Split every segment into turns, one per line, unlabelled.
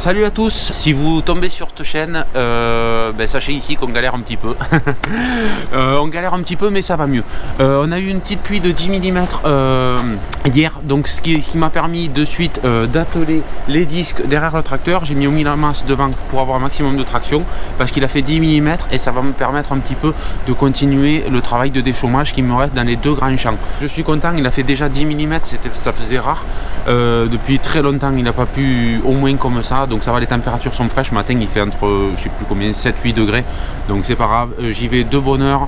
Salut à tous, si vous tombez sur cette chaîne, sachez ici qu'on galère un petit peu. On galère un petit peu mais ça va mieux. On a eu une petite pluie de 10 mm hier, donc ce qui m'a permis de suite d'atteler les disques derrière le tracteur. J'ai mis au milieu-masse devant pour avoir un maximum de traction parce qu'il a fait 10 mm et ça va me permettre un petit peu de continuer le travail de déchômage qui me reste dans les deux grands champs. Je suis content, il a fait déjà 10 mm, ça faisait rare. Depuis très longtemps il n'a pas pu au moins comme ça, donc ça va, les températures sont fraîches. Matin il fait entre je sais plus combien, 7-8 degrés, donc c'est pas grave. J'y vais de bonne heure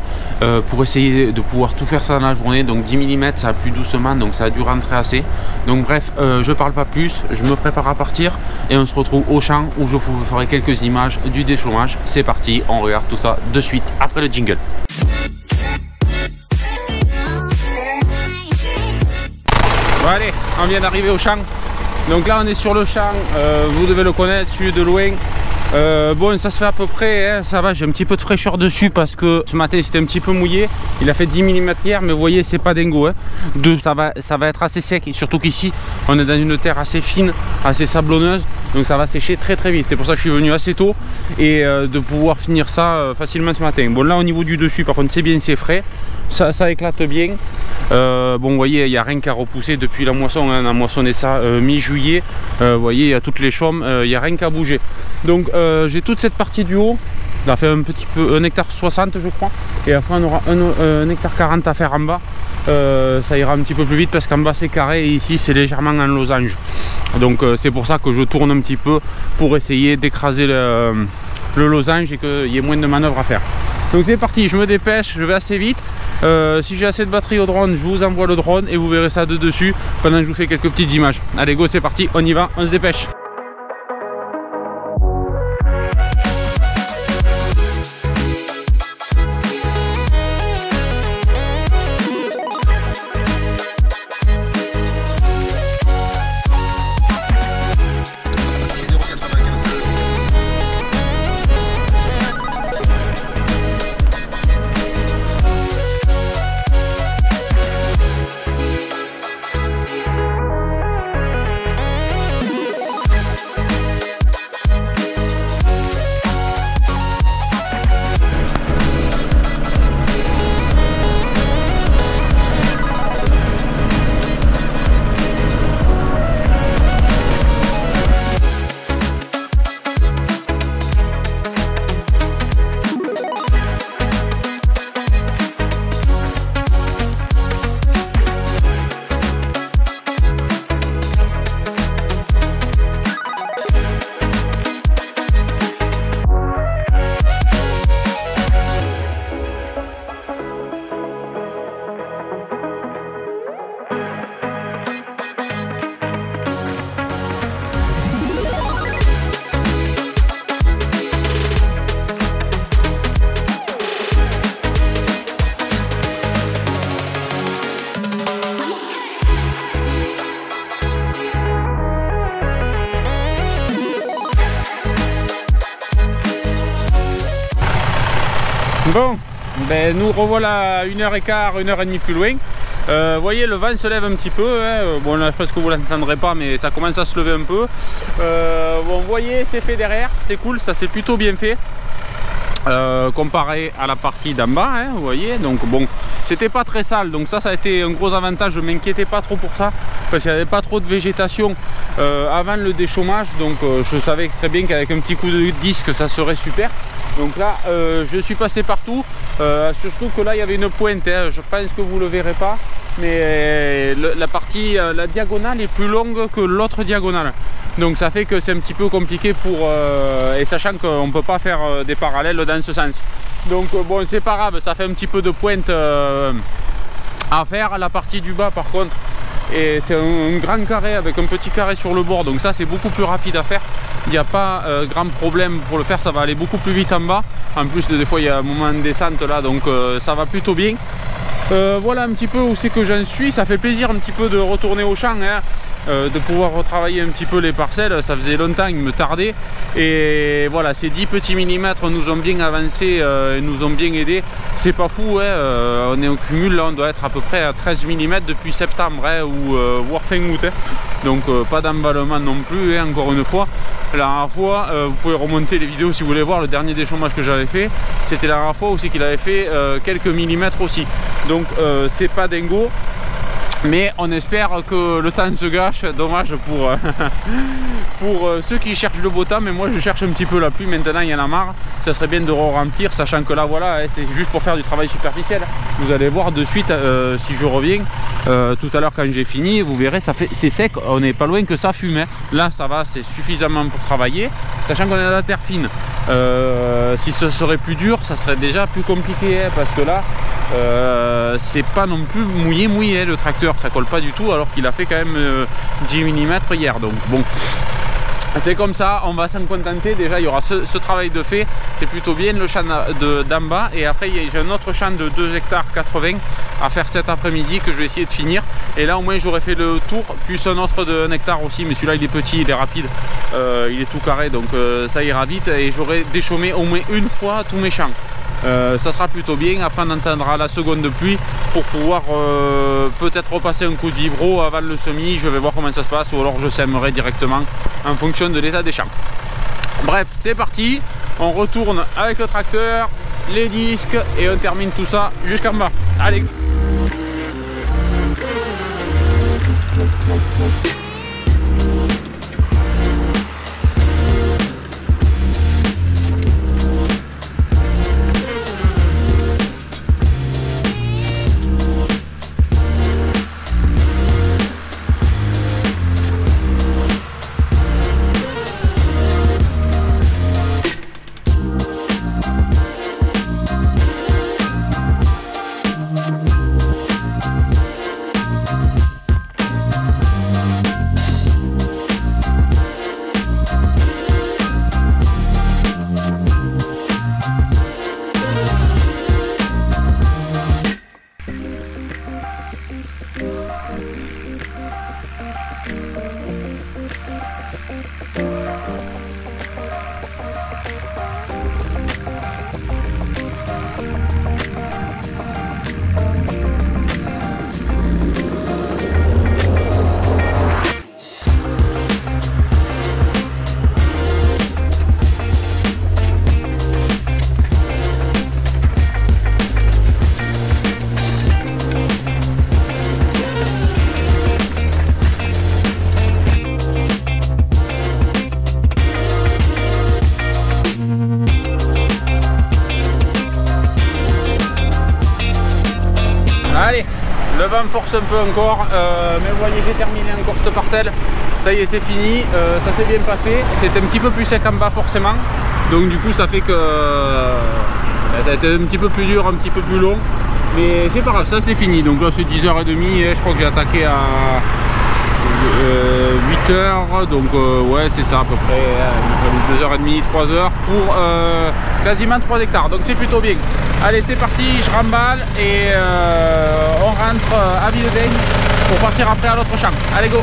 pour essayer de pouvoir tout faire ça dans la journée. Donc 10 mm ça a plu doucement, donc ça a dû rentrer assez. Donc bref, je parle pas plus, je me prépare à partir et on se retrouve au champ où je vous ferai quelques images du déchômage. C'est parti, on regarde tout ça de suite après le jingle. Bon allez, on vient d'arriver au champ. Donc là on est sur le champ, vous devez le connaître, celui de loin. Bon, ça se fait à peu près, hein, ça va, j'ai un petit peu de fraîcheur dessus parce que ce matin c'était un petit peu mouillé. Il a fait 10 mm hier, mais vous voyez c'est pas dingo, hein. Ça va être assez sec, et surtout qu'ici on est dans une terre assez fine, assez sablonneuse, donc ça va sécher très très vite. C'est pour ça que je suis venu assez tôt et de pouvoir finir ça facilement ce matin. Bon là au niveau du dessus par contre c'est bien, c'est frais, ça éclate bien. Bon vous voyez il n'y a rien qu'à repousser depuis la moisson, hein. On a moissonné ça mi-juillet, vous voyez il y a toutes les chaumes, il n'y a rien qu'à bouger. Donc j'ai toute cette partie du haut, ça fait un petit peu 1,60 hectare je crois, et après on aura 1,40 hectare à faire en bas. Ça ira un petit peu plus vite parce qu'en bas c'est carré et ici c'est légèrement en losange, donc c'est pour ça que je tourne un petit peu pour essayer d'écraser le losange et qu'il y ait moins de manœuvres à faire. Donc c'est parti, je me dépêche, je vais assez vite. Si j'ai assez de batterie au drone, je vous envoie le drone et vous verrez ça de dessus pendant que je vous fais quelques petites images. Allez go, c'est parti, on y va, on se dépêche. Bon, ben nous revoilà 1h15, 1h30 plus loin. Vous voyez, le vent se lève un petit peu, hein. Bon là je pense que vous l'entendrez pas, mais ça commence à se lever un peu. Bon, vous voyez, c'est fait derrière, c'est cool, ça c'est plutôt bien fait. Comparé à la partie d'en bas, hein, vous voyez, donc bon, c'était pas très sale, donc ça a été un gros avantage. Je m'inquiétais pas trop pour ça parce qu'il n'y avait pas trop de végétation avant le déchômage, donc je savais très bien qu'avec un petit coup de disque ça serait super. Donc là je suis passé partout, surtout que là il y avait une pointe, hein. Je pense que vous le verrez pas, mais la diagonale est plus longue que l'autre diagonale, donc ça fait que c'est un petit peu compliqué pour et sachant qu'on ne peut pas faire des parallèles dans ce sens, donc bon c'est pas grave, ça fait un petit peu de pointe à faire. La partie du bas par contre, et c'est un grand carré avec un petit carré sur le bord, donc ça c'est beaucoup plus rapide à faire, il n'y a pas grand problème pour le faire, ça va aller beaucoup plus vite en bas. En plus des fois il y a un moment de descente là, donc ça va plutôt bien. Voilà un petit peu où c'est que j'en suis. Ça fait plaisir un petit peu de retourner au champ, hein. de pouvoir retravailler un petit peu les parcelles. Ça faisait longtemps, il me tardait, et voilà, ces 10 petits millimètres nous ont bien avancé et nous ont bien aidé. C'est pas fou, hein, on est au cumul, là on doit être à peu près à 13 mm depuis septembre, hein, ou voire fin août, hein. Donc pas d'emballement non plus, hein, encore une fois. La dernière fois, vous pouvez remonter les vidéos si vous voulez voir le dernier déchômage que j'avais fait, c'était la dernière fois aussi qu'il avait fait quelques millimètres aussi. Donc c'est pas dingo, mais on espère que le temps se gâche. Dommage pour, pour ceux qui cherchent le beau temps, mais moi je cherche un petit peu la pluie maintenant, il y en a marre. Ça serait bien de remplir, sachant que là voilà, c'est juste pour faire du travail superficiel. Vous allez voir de suite si je reviens tout à l'heure quand j'ai fini, vous verrez, c'est sec, on n'est pas loin que ça fume, hein. Là ça va, c'est suffisamment pour travailler, sachant qu'on a la terre fine. Si ce serait plus dur, ça serait déjà plus compliqué, hein, parce que là c'est pas non plus mouillé le tracteur, ça colle pas du tout, alors qu'il a fait quand même 10 mm hier. Donc bon, c'est comme ça, on va s'en contenter. Déjà il y aura ce travail de fait, c'est plutôt bien, le champ d'en bas, et après j'ai un autre champ de 2 hectares 80 à faire cet après-midi que je vais essayer de finir, et là au moins j'aurai fait le tour, plus un autre de 1 hectare aussi, mais celui-là il est petit, il est rapide, il est tout carré, donc ça ira vite, et j'aurai déchaumé au moins une fois tous mes champs. Ça sera plutôt bien. Après on entendra la seconde de pluie pour pouvoir peut-être repasser un coup de vibro avant le semis. Je vais voir comment ça se passe, ou alors je sèmerai directement en fonction de l'état des champs. Bref, c'est parti, on retourne avec le tracteur, les disques, et on termine tout ça jusqu'en bas. Allez. Allez, le vent me force un peu encore, mais vous voyez, j'ai terminé encore cette parcelle. Ça y est, c'est fini, ça s'est bien passé. C'était un petit peu plus sec en bas forcément, donc du coup ça fait que ça a été un petit peu plus dur, un petit peu plus long, mais c'est pas grave, ça c'est fini. Donc là c'est 10h30 et je crois que j'ai attaqué à 8h, donc ouais c'est ça à peu près, 2h30, 3h pour quasiment 3 hectares, donc c'est plutôt bien. Allez, c'est parti, je remballe et on rentre à Villedaigne pour partir après à l'autre champ. Allez, go!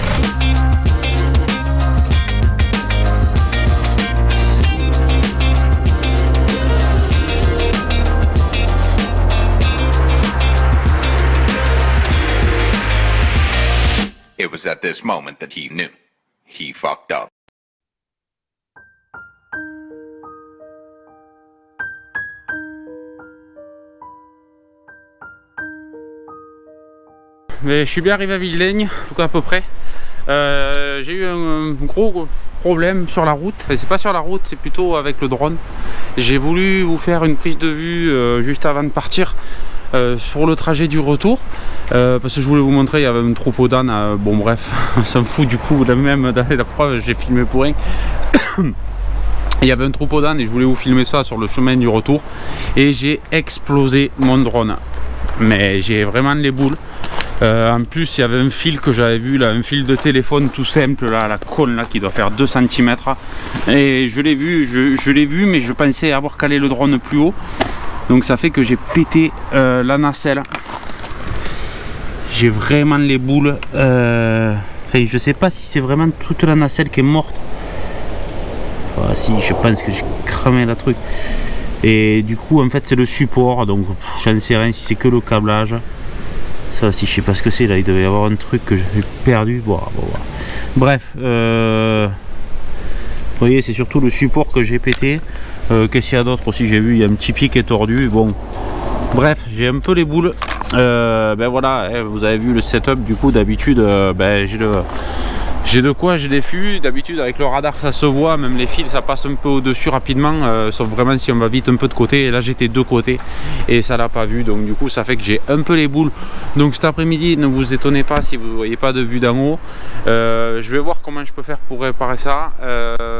It was at this moment that he knew. He fucked up.
Mais je suis bien arrivé à Villedaigne, en tout cas à peu près. J'ai eu un gros problème sur la route. C'est pas sur la route, c'est plutôt avec le drone. J'ai voulu vous faire une prise de vue juste avant de partir sur le trajet du retour, parce que je voulais vous montrer, il y avait un troupeau d'ânes. Bon bref, ça me fout du coup, même dans la preuve, j'ai filmé pour rien. Il y avait un troupeau d'ânes et je voulais vous filmer ça sur le chemin du retour, et j'ai explosé mon drone. Mais j'ai vraiment les boules. En plus il y avait un fil que j'avais vu là, un fil de téléphone tout simple là, la cône là qui doit faire 2 cm, et je l'ai vu, je l'ai vu, mais je pensais avoir calé le drone plus haut, donc ça fait que j'ai pété la nacelle. J'ai vraiment les boules, Enfin, je sais pas si c'est vraiment toute la nacelle qui est morte. Enfin, si, je pense que j'ai cramé la truc. Et du coup, en fait, c'est le support. Donc, j'en sais rien si c'est que le câblage. Ça aussi, je sais pas ce que c'est. Là, il devait y avoir un truc que j'avais perdu. Bon. Bref. Vous voyez, c'est surtout le support que j'ai pété. Qu'est-ce qu'il y a d'autre aussi? J'ai vu, il y a un petit pied qui est tordu. Bon. Bref, j'ai un peu les boules. Ben voilà, vous avez vu le setup. Du coup, d'habitude, j'ai de quoi, j'ai des fûts. D'habitude, avec le radar, ça se voit. Même les fils, ça passe un peu au-dessus rapidement. Sauf vraiment si on va vite un peu de côté. Et là, j'étais de côté et ça l'a pas vu. Donc, du coup, ça fait que j'ai un peu les boules. Donc, cet après-midi, ne vous étonnez pas si vous ne voyez pas de vue d'en haut. Je vais voir comment je peux faire pour réparer ça.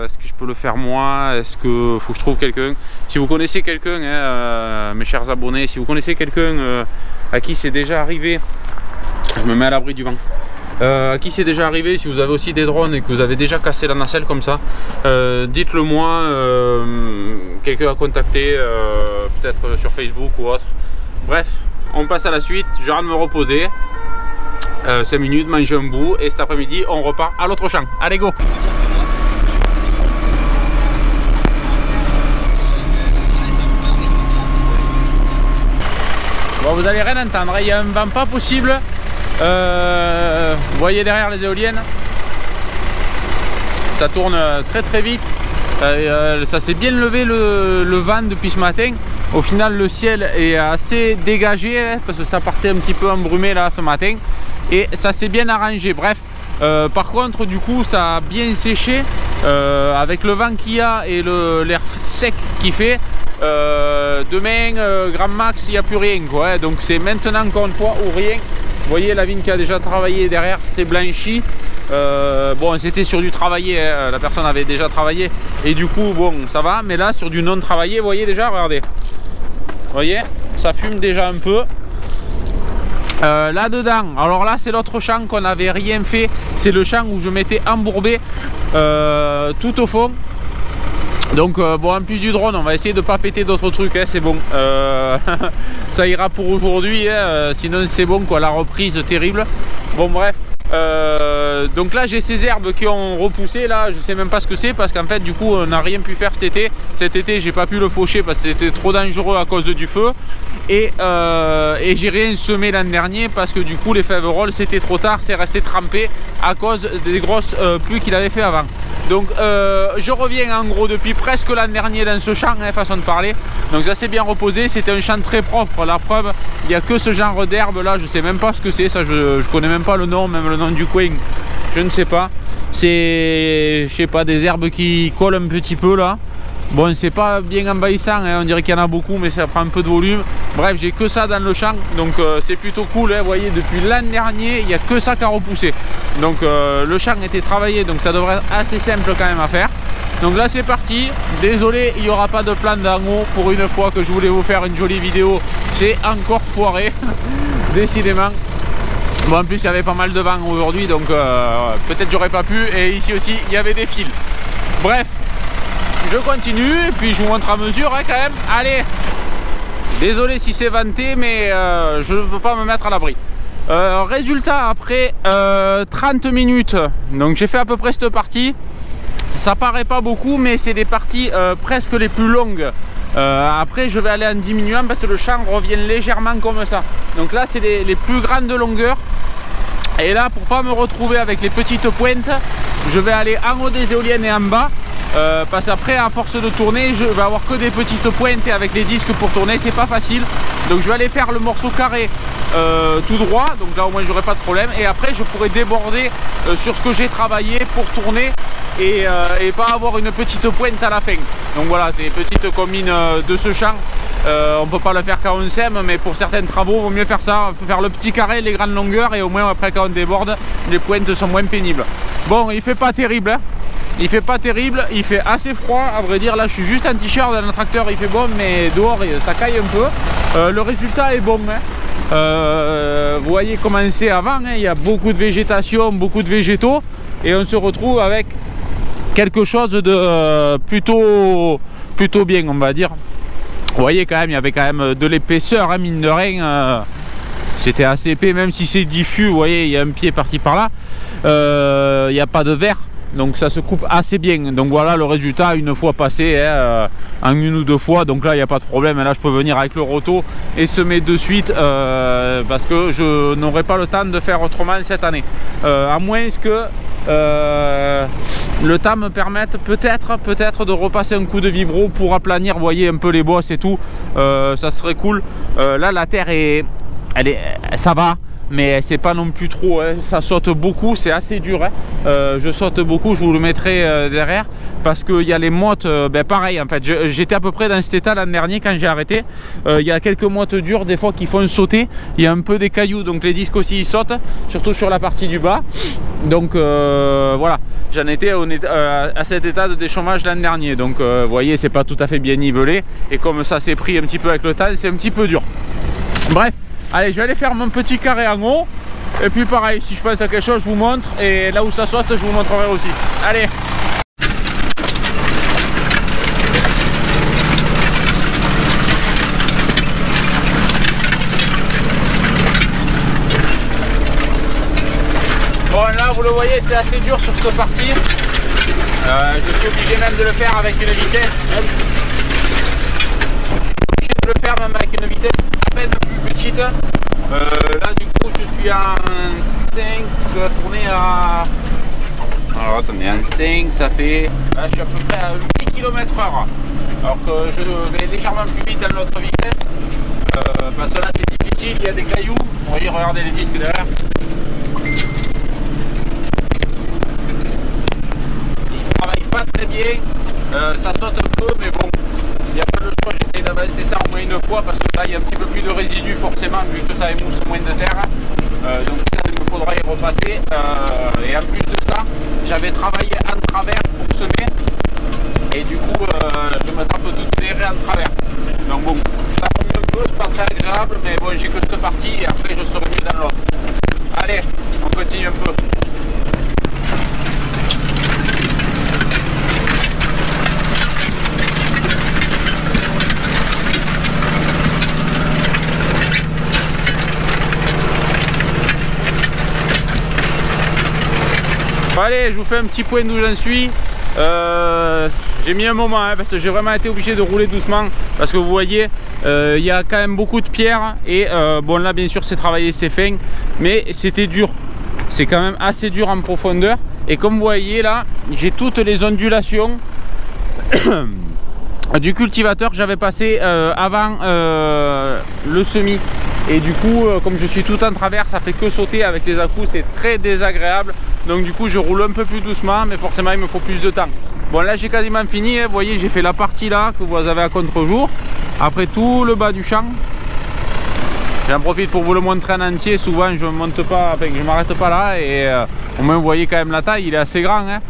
Est-ce que je peux le faire moi? Est-ce que faut que je trouve quelqu'un? Si vous connaissez quelqu'un, mes chers abonnés, si vous connaissez quelqu'un à qui c'est déjà arrivé, je me mets à l'abri du vent. À qui c'est déjà arrivé, si vous avez aussi des drones et que vous avez déjà cassé la nacelle comme ça, dites-le moi, quelqu'un à contacter, peut-être sur Facebook ou autre. Bref, on passe à la suite, je viens de me reposer, 5 minutes, manger un bout, et cet après-midi on repart à l'autre champ. Allez go! Bon, vous allez rien entendre, il y a un vent pas possible. Vous voyez derrière les éoliennes, ça tourne très vite. Ça s'est bien levé le vent depuis ce matin. Au final, le ciel est assez dégagé parce que ça partait un petit peu embrumé là ce matin et ça s'est bien arrangé. Bref, par contre, du coup, ça a bien séché avec le vent qu'il y a et l'air sec qu'il fait. Demain, grand max, il n'y a plus rien quoi. Donc c'est maintenant encore une fois ou rien. Vous voyez la vigne qui a déjà travaillé derrière, c'est blanchi. Bon, c'était sur du travaillé, hein. La personne avait déjà travaillé et du coup, bon, ça va. Mais là, sur du non travaillé, vous voyez déjà, regardez. Vous voyez, ça fume déjà un peu. Là-dedans, alors là, c'est l'autre champ qu'on n'avait rien fait. C'est le champ où je m'étais embourbé tout au fond. Donc bon, en plus du drone, on va essayer de ne pas péter d'autres trucs, hein, c'est bon. Ça ira pour aujourd'hui, hein, sinon c'est bon quoi, la reprise terrible. Bon bref, donc là j'ai ces herbes qui ont repoussé, là je sais même pas ce que c'est parce qu'en fait du coup on n'a rien pu faire cet été. Cet été j'ai pas pu le faucher parce que c'était trop dangereux à cause du feu. Et j'ai rien semé l'an dernier parce que du coup les fèves-rolles c'était trop tard, c'est resté trempé à cause des grosses pluies qu'il avait fait avant. Donc je reviens en gros depuis presque l'an dernier dans ce champ, hein, façon de parler. Donc ça s'est bien reposé, c'était un champ très propre. La preuve, il n'y a que ce genre d'herbe là, je sais même pas ce que c'est, ça je connais même pas le nom, même le nom du coin, je ne sais pas. C'est, je sais pas, des herbes qui collent un petit peu là. Bon, c'est pas bien envahissant, hein, on dirait qu'il y en a beaucoup, mais ça prend un peu de volume. Bref, j'ai que ça dans le champ, donc c'est plutôt cool. Hein, vous voyez, depuis l'an dernier, il n'y a que ça qui a repoussé. Donc le champ était travaillé, donc ça devrait être assez simple quand même à faire. Donc là, c'est parti. Désolé, il n'y aura pas de plan d'en haut. Pour une fois que je voulais vous faire une jolie vidéo, c'est encore foiré, décidément. Bon, en plus, il y avait pas mal de vent aujourd'hui, donc peut-être j'aurais pas pu. Et ici aussi, il y avait des fils. Bref. Je continue et puis je vous montre à mesure hein, quand même. Allez, désolé si c'est vanté, mais je ne peux pas me mettre à l'abri. Résultat, après 30 minutes, donc j'ai fait à peu près cette partie. Ça paraît pas beaucoup, mais c'est des parties presque les plus longues. Après, je vais aller en diminuant parce que le champ revient légèrement comme ça. Donc là, c'est les plus grandes longueurs. Et là, pour pas me retrouver avec les petites pointes, je vais aller en haut des éoliennes et en bas. Parce qu'après, à force de tourner, je vais avoir que des petites pointes et avec les disques pour tourner, c'est pas facile. Donc je vais aller faire le morceau carré tout droit, donc là au moins j'aurai pas de problème. Et après, je pourrai déborder sur ce que j'ai travaillé pour tourner et pas avoir une petite pointe à la fin. Donc voilà, c'est les petites combines de ce champ. On peut pas le faire quand on sème, mais pour certains travaux, il vaut mieux faire ça, faire le petit carré, les grandes longueurs, et au moins après quand on déborde, les pointes sont moins pénibles. Bon, il fait pas terrible, hein. Il fait pas terrible, il fait assez froid, à vrai dire. Là, je suis juste en t-shirt dans le tracteur, il fait bon, mais dehors, ça caille un peu. Le résultat est bon, hein. Vous voyez comment c'est avant, hein. Il y a beaucoup de végétation, beaucoup de végétaux, et on se retrouve avec quelque chose de plutôt bien, on va dire. Vous voyez quand même, il y avait quand même de l'épaisseur, hein, mine de rien. c'était assez épais, même si c'est diffus. Vous voyez, il y a un pied parti par là, il n'y a pas de verre, donc ça se coupe assez bien. Donc voilà le résultat une fois passé, hein, en une ou deux fois. Donc là il n'y a pas de problème, là je peux venir avec le roto et semer de suite, parce que je n'aurai pas le temps de faire autrement cette année, à moins que le temps me permette peut-être de repasser un coup de vibro pour aplanir, vous voyez, un peu les bosses et tout. Ça serait cool. Là la terre ça va, mais c'est pas non plus trop, hein. Ça saute beaucoup, c'est assez dur, hein. Je saute beaucoup, je vous le mettrai derrière, parce qu'il y a les mottes, pareil en fait, j'étais à peu près dans cet état l'an dernier quand j'ai arrêté. Il y a quelques mottes dures des fois qui font sauter, il y a un peu des cailloux, donc les disques aussi ils sautent, surtout sur la partie du bas. Donc voilà, j'en étais à cet état de déchômage l'an dernier, donc vous voyez, c'est pas tout à fait bien nivelé, et comme ça s'est pris un petit peu avec le temps, c'est un petit peu dur. Bref, allez, je vais aller faire mon petit carré en haut. Et puis pareil, si je pense à quelque chose, je vous montre. Et là où ça saute, je vous montrerai aussi. Allez! Bon, là, vous le voyez, c'est assez dur sur cette partie. Je suis obligé même de le faire avec une vitesse. Le faire même avec une vitesse à peine plus petite. Là du coup je suis en 5, je vais tourner à... Alors attendez, en 5 ça fait... Là je suis à peu près à 8 km/h. Alors que je vais légèrement plus vite dans l'autre vitesse. Parce que là c'est difficile, il y a des cailloux. Vous voyez, regardez les disques derrière. Ils travaillent pas très bien. Ça saute un peu, mais bon. Il n'y a pas de choix, j'essaie d'avancer ça au moins une fois, parce que là il y a un petit peu plus de résidus forcément, vu que ça émousse moins de terre. Donc il me faudra y repasser. Et en plus de ça, j'avais travaillé en travers pour semer. Et du coup je me tape toutes les raies en travers. Donc bon, ça remue un peu, c'est pas très agréable, mais bon, j'ai que cette partie et après je serai mieux dans l'autre. Allez, on continue un peu. Bon, allez, je vous fais un petit point d'où j'en suis. J'ai mis un moment, hein, parce que j'ai vraiment été obligé de rouler doucement, parce que vous voyez il y a quand même beaucoup de pierres et bon là bien sûr c'est travaillé, c'est fin, mais c'était dur, c'est quand même assez dur en profondeur. Et comme vous voyez là, j'ai toutes les ondulations du cultivateur que j'avais passé avant le semis. Et du coup, comme je suis tout en travers, ça fait que sauter avec les à-coups, c'est très désagréable. Donc du coup, je roule un peu plus doucement, mais forcément, il me faut plus de temps. Bon, là, j'ai quasiment fini. Hein. Vous voyez, j'ai fait la partie là que vous avez à contre-jour. Après tout le bas du champ. J'en profite pour vous le montrer en entier. Souvent, je monte pas, enfin, je m'arrête pas là. Et au moins, vous voyez quand même la taille, il est assez grand. Hein.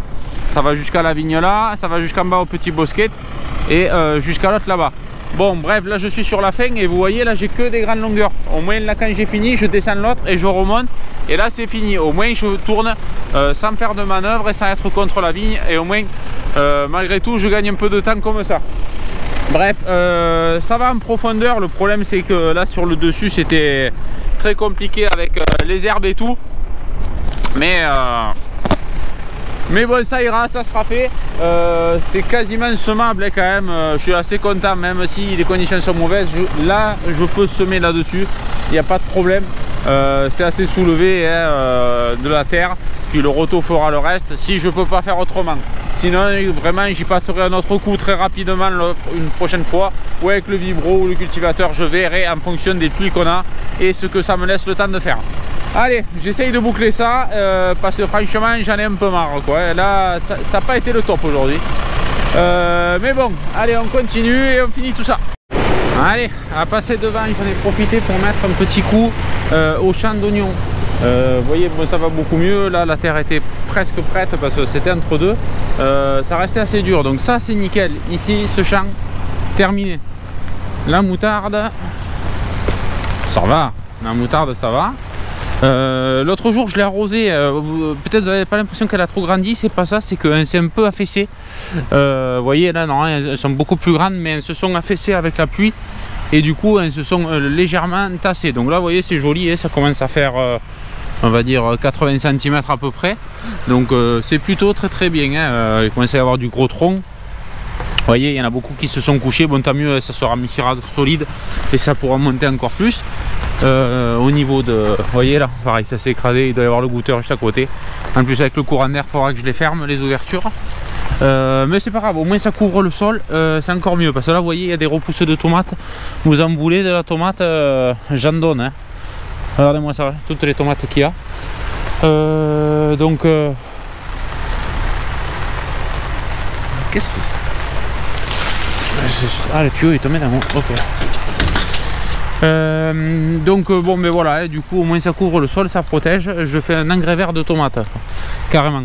Ça va jusqu'à la vigne là, ça va jusqu'en bas au petit bosquet et jusqu'à l'autre là-bas. Bon bref, là je suis sur la fin et vous voyez là j'ai que des grandes longueurs. Au moins là quand j'ai fini je descends l'autre et je remonte et là c'est fini. Au moins je tourne sans faire de manœuvre et sans être contre la vigne, et au moins malgré tout je gagne un peu de temps comme ça. Bref, ça va en profondeur. Le problème c'est que là sur le dessus c'était très compliqué avec les herbes et tout, mais bon, ça ira, ça sera fait. C'est quasiment semable hein, quand même. Je suis assez content, même si les conditions sont mauvaises. Là, je peux semer là-dessus. Il n'y a pas de problème. C'est assez soulevé hein, de la terre. Puis le roto fera le reste si je ne peux pas faire autrement. Sinon, vraiment, j'y passerai un autre coup très rapidement une prochaine fois. Ou avec le vibro ou le cultivateur, je verrai en fonction des pluies qu'on a et ce que ça me laisse le temps de faire. Allez, j'essaye de boucler ça parce que franchement j'en ai un peu marre quoi. Là ça n'a pas été le top aujourd'hui, mais bon, allez on continue et on finit tout ça. Allez, à passer devant, j'en ai profité pour mettre un petit coup au champ d'oignons. Vous voyez, bon, ça va beaucoup mieux. Là la terre était presque prête parce que c'était entre deux, ça restait assez dur, donc ça c'est nickel. Ici ce champ terminé. La moutarde ça va, la moutarde ça va. L'autre jour je l'ai arrosé, peut-être vous n'avez pas l'impression qu'elle a trop grandi, c'est pas ça, c'est qu'elle s'est un peu affaissée. Vous voyez là, non, elles sont beaucoup plus grandes, mais elles se sont affaissées avec la pluie. et du coup elles se sont légèrement tassées. Donc là vous voyez c'est joli, ça commence à faire on va dire 80 cm à peu près, donc c'est plutôt très bien, il commence à y avoir du gros tronc. Vous voyez, il y en a beaucoup qui se sont couchés, bon tant mieux, ça sera solide et ça pourra monter encore plus. Au niveau de, vous voyez là, pareil, ça s'est écrasé, il doit y avoir le goûteur juste à côté. En plus avec le courant d'air, il faudra que je les ferme, les ouvertures. Mais c'est pas grave, au moins ça couvre le sol, c'est encore mieux. Parce que là, vous voyez, il y a des repousses de tomates. Vous en voulez de la tomate, j'en donne. Hein. Regardez-moi ça, toutes les tomates qu'il y a. Donc... Qu'est-ce que c'est? Ah, le tuyau est tombé dans mon... Ok. Donc bon mais voilà, du coup au moins ça couvre le sol, ça protège. Je fais un engrais vert de tomates carrément.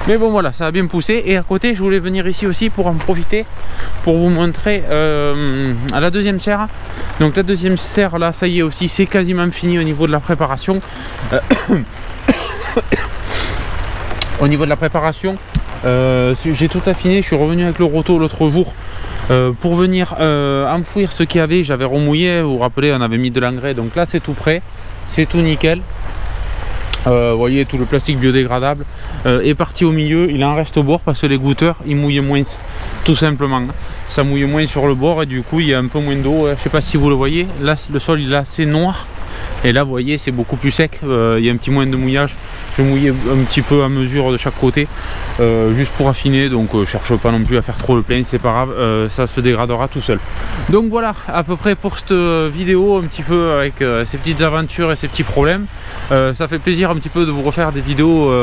Mais bon voilà, ça a bien poussé. Et à côté je voulais venir ici aussi pour en profiter pour vous montrer à la deuxième serre. Donc la deuxième serre là, ça y est aussi, c'est quasiment fini au niveau de la préparation. Au niveau de la préparation, j'ai tout affiné. Je suis revenu avec le roto l'autre jour pour venir enfouir ce qu'il y avait. J'avais remouillé, vous vous rappelez, on avait mis de l'engrais. Donc là c'est tout prêt, c'est tout nickel. Vous voyez, tout le plastique biodégradable est parti au milieu. Il en reste au bord parce que les goutteurs ils mouillent moins, tout simplement. Ça mouille moins sur le bord et du coup il y a un peu moins d'eau. Je sais pas si vous le voyez, là le sol il est assez noir. Et là vous voyez c'est beaucoup plus sec, il y a un petit moins de mouillage. Je mouillais un petit peu à mesure de chaque côté, juste pour affiner, donc je cherche pas non plus à faire trop le plein, c'est pas grave, ça se dégradera tout seul. Donc voilà à peu près pour cette vidéo, un petit peu avec ces petites aventures et ces petits problèmes. Ça fait plaisir un petit peu de vous refaire des vidéos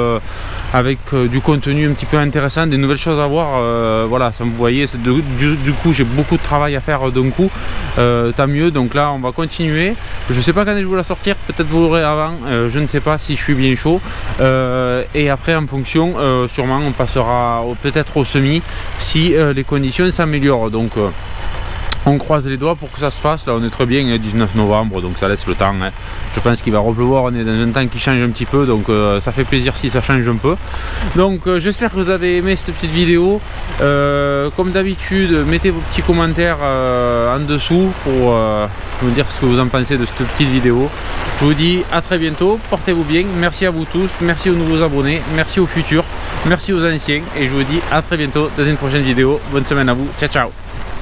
avec du contenu un petit peu intéressant, des nouvelles choses à voir. Voilà, ça, vous voyez, du coup j'ai beaucoup de travail à faire d'un coup, tant mieux. Donc là on va continuer, je sais pas quand je vais la sortir, peut-être vous l'aurez avant, je ne sais pas si je suis bien chaud. Et après en fonction, sûrement on passera peut-être au semis si les conditions s'améliorent. Donc on croise les doigts pour que ça se fasse. Là on est très bien, 19 novembre, donc ça laisse le temps, hein. Je pense qu'il va repleuvoir, on est dans un temps qui change un petit peu, donc ça fait plaisir si ça change un peu. Donc j'espère que vous avez aimé cette petite vidéo. Comme d'habitude, mettez vos petits commentaires en dessous pour me dire ce que vous en pensez de cette petite vidéo. Je vous dis à très bientôt, portez-vous bien, merci à vous tous, merci aux nouveaux abonnés, merci aux futurs, merci aux anciens, et je vous dis à très bientôt dans une prochaine vidéo. Bonne semaine à vous, ciao ciao.